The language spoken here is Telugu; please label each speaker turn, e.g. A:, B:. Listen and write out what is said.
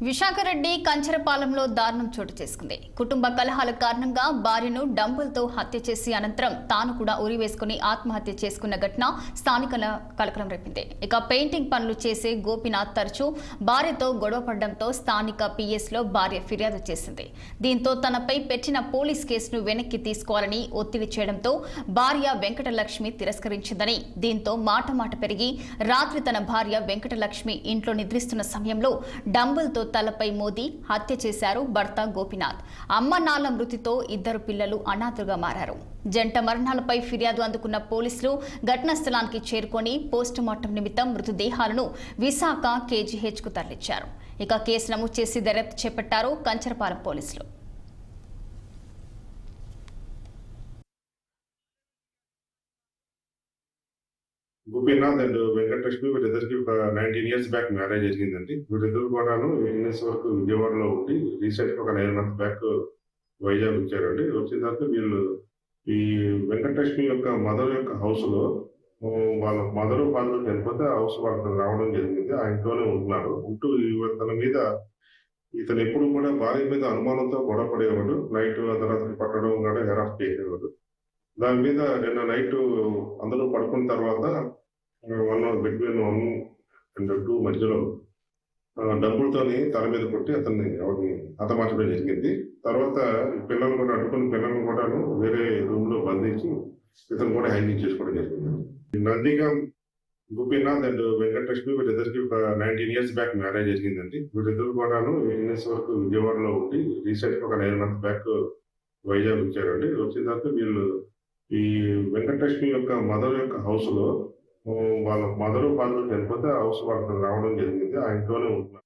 A: విశాఖరెడ్డి కంచరపాలెంలో దారుణం చోటు చేసుకుంది. కుటుంబ కలహాల కారణంగా భార్యను డంబుల్తో హత్య చేసి అనంతరం తాను కూడా ఉరివేసుకుని ఆత్మహత్య చేసుకున్న ఘటన స్థానికుల కలకలం రేపింది. ఇక పెయింటింగ్ పనులు చేసే గోపీనాథ్ తరచూ భార్యతో గొడవపడడంతో స్థానిక పిఎస్లో భార్య ఫిర్యాదు చేసింది. దీంతో తనపై పెట్టిన పోలీస్ కేసును వెనక్కి తీసుకోవాలని ఒత్తిడి చేయడంతో భార్య వెంకటలక్ష్మి తిరస్కరించిందని, దీంతో మాట పెరిగి రాత్రి తన భార్య వెంకటలక్ష్మి ఇంట్లో నిద్రిస్తున్న సమయంలో డంబుల్తో తలపై మోదీ హత్య చేశారు భర్త గోపీనాథ్. అమ్మ నాన్న మృతితో ఇద్దరు పిల్లలు అనాథులుగా మారారు. జంట మరణాలపై ఫిర్యాదు అందుకున్న పోలీసులు ఘటనా స్థలానికి చేరుకొని పోస్టుమార్టం నిమిత్తం మృతదేహాలను విశాఖ కేజీహెచ్కు తరలించారు. ఇక కేసు నమోదు చేసి దర్యాప్తు చేపట్టారు కంచరపాలెం పోలీసులు.
B: గోపీనాథ్ అండ్ వెంకటలక్ష్మి వీళ్ళిద్దరికి ఒక 19 years బ్యాక్ మ్యారేజ్ జరిగిందండి. వీళ్ళిద్దరు కూడాను ఎన్ఎస్ వరకు విజయవాడలో ఉండి రీసెంట్ ఒక 9 months బ్యాక్ వైజాగ్ వచ్చారండి. వచ్చిన తర్వాత వీళ్ళు ఈ వెంకటలక్ష్మి యొక్క మదర్ యొక్క హౌస్ లో వాళ్ళ మదర్ ఫాదర్ చనిపోతే హౌస్ వాళ్ళకి రావడం జరిగింది. ఆ ఇంట్లోనే ఉంటున్నారు. ఉంటూ తన మీద ఇతను ఎప్పుడు కూడా భార్య మీద అనుమానంతో గొడవ పడేవాడు. నైట్ తర్వాత పట్టడం కూడా హెరాస్ చేసేవాడు. దాని మీద నిన్న నైట్ అందరూ పడుకున్న తర్వాత బిట్వీన్ 1 and 2 మధ్యలో డబ్బులతోని తల మీద కొట్టి అతన్ని ఎవరిని హతమార్చడం జరిగింది. తర్వాత పిల్లలు కూడా అడ్డుకుని పిల్లలను కూడాను వేరే రూమ్ లో బంధించి ఇతను కూడా హ్యాంగింగ్ చేసుకోవడం జరిగింది. నందిగా గోపీనాథ్ అండ్ వెంకటలక్ష్మి వీళ్ళిద్దరికి ఒక 19 years బ్యాక్ మ్యారేజ్ జరిగిందండి. వీళ్ళిద్దరు కూడాను ఎన్ఎస్ వరకు విజయవాడలో ఉండి రీసెంట్ ఒక 9 months బ్యాక్ వైజాగ్ వచ్చారండి. వచ్చిన తర్వాత వీళ్ళు ఈ వెంకటలక్ష్మి యొక్క మదర్ యొక్క హౌస్ లో వాళ్ళ మదర్ ఫాదర్ చనిపోతే హౌస్ వాళ్ళకి రావడం జరిగింది. ఆ ఇంట్లోనే ఉంటున్నారు.